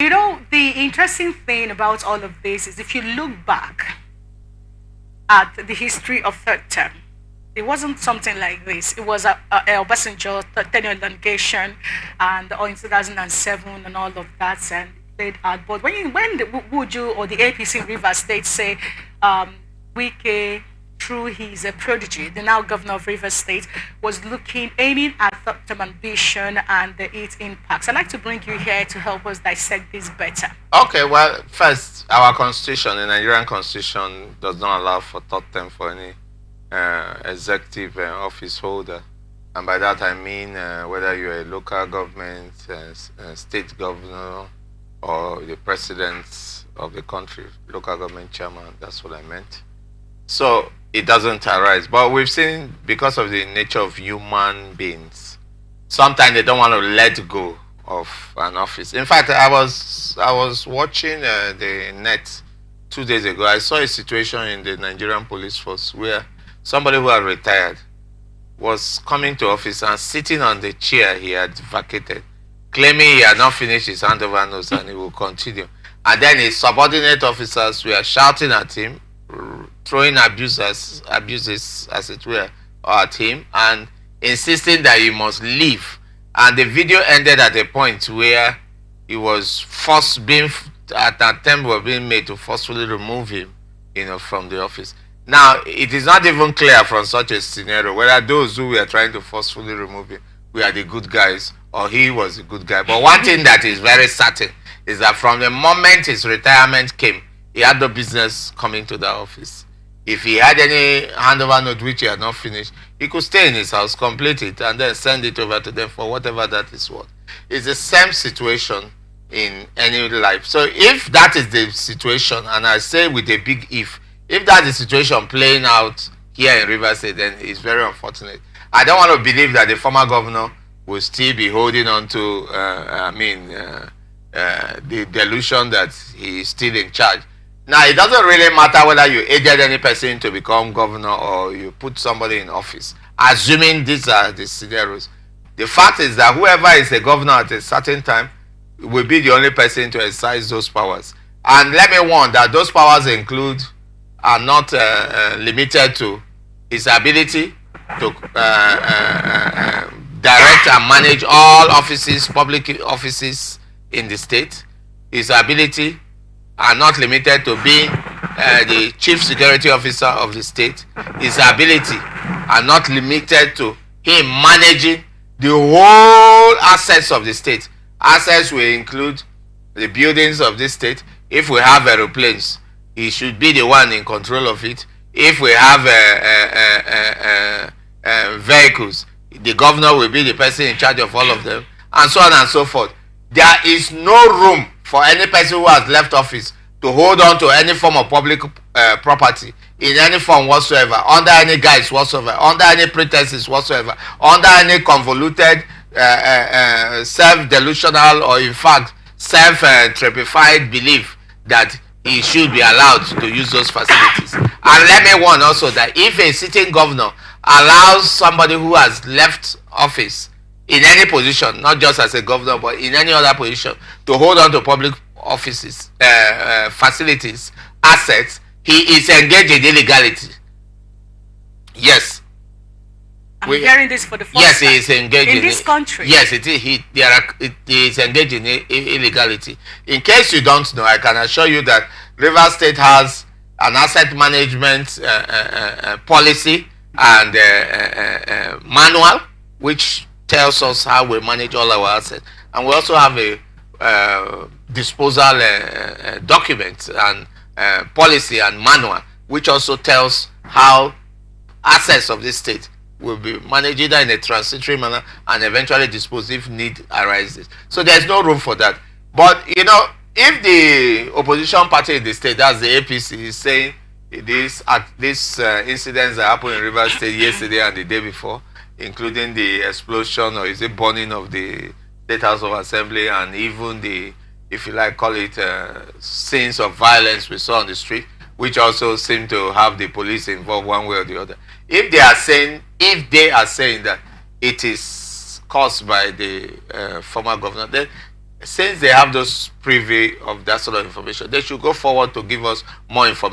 You know, the interesting thing about all of this is if you look back at the history of third term, it wasn't something like this. It was a Obasanjo tenure elongation and or in 2007 and all of that and played out. But would you or the APC in Rivers State say Wike, through his prodigy, the now governor of Rivers State, was aiming at third-term ambition and its impacts? I'd like to bring you here to help us dissect this better. Okay, well, first, our constitution, the Nigerian constitution, does not allow for third term for any executive office holder. And by that I mean whether you're a local government, state governor, or the president of the country, local government chairman, that's what I meant. So it doesn't arise. But we've seen, because of the nature of human beings, sometimes they don't want to let go of an office. In fact, I was watching the net 2 days ago. I saw a situation in the Nigerian police force where somebody who had retired was coming to office and sitting on the chair he had vacated, claiming he had not finished his handover notes and he will continue. And then his subordinate officers were shouting at him, throwing abuses as it were at him, and insisting that he must leave. And the video ended at a point where he was an attempt was being made to forcefully remove him, from the office. Now, it is not even clear from such a scenario whether those who were trying to forcefully remove him were the good guys or he was a good guy. But one thing that is very certain is that from the moment his retirement came, he had no business coming to the office. If he had any handover note which he had not finished, he could stay in his house, complete it, and then send it over to them for whatever that is worth. It's the same situation in any life. So if that is the situation, and I say with a big if that is the situation playing out here in Rivers State, then it's very unfortunate. I don't want to believe that the former governor will still be holding on to, the delusion that he is still in charge. Now, it doesn't really matter whether you aided any person to become governor or you put somebody in office, assuming these are the scenarios. The fact is that whoever is a governor at a certain time will be the only person to exercise those powers. And let me warn that those powers are not limited to his ability to direct and manage all offices, public offices in the state. His ability are not limited to being the chief security officer of the state. His ability are not limited to him managing the whole assets of the state. Assets will include the buildings of this state. If we have aeroplanes, he should be the one in control of it. If we have vehicles, the governor will be the person in charge of all of them, and so on and so forth. There is no room for any person who has left office to hold on to any form of public property in any form whatsoever, under any guise whatsoever, under any pretenses whatsoever, under any convoluted, self-delusional, or in fact self-trepified belief that he should be allowed to use those facilities. And let me warn also that if a sitting governor allows somebody who has left office in any position, not just as a governor, but in any other position, to hold on to public offices, facilities, assets, he is engaged in illegality. Yes. I'm hearing this for the first time. Yes, he is engaged in this country. Yes, it is. He is engaged in illegality. In case you don't know, I can assure you that Rivers State has an asset management policy and manual which tells us how we manage all our assets, and we also have a disposal document and policy and manual which also tells how assets of this state will be managed either in a transitory manner and eventually disposed if need arises. So there's no room for that. But if the opposition party in the state, that's the APC, is saying these incidents that happened in Rivers State yesterday and the day before, including the explosion or is it burning of the State House of Assembly, and even the, if you like, call it scenes of violence we saw on the street, which also seem to have the police involved one way or the other. If they are saying that it is caused by the former governor, then since they have those privy of that sort of information, they should go forward to give us more information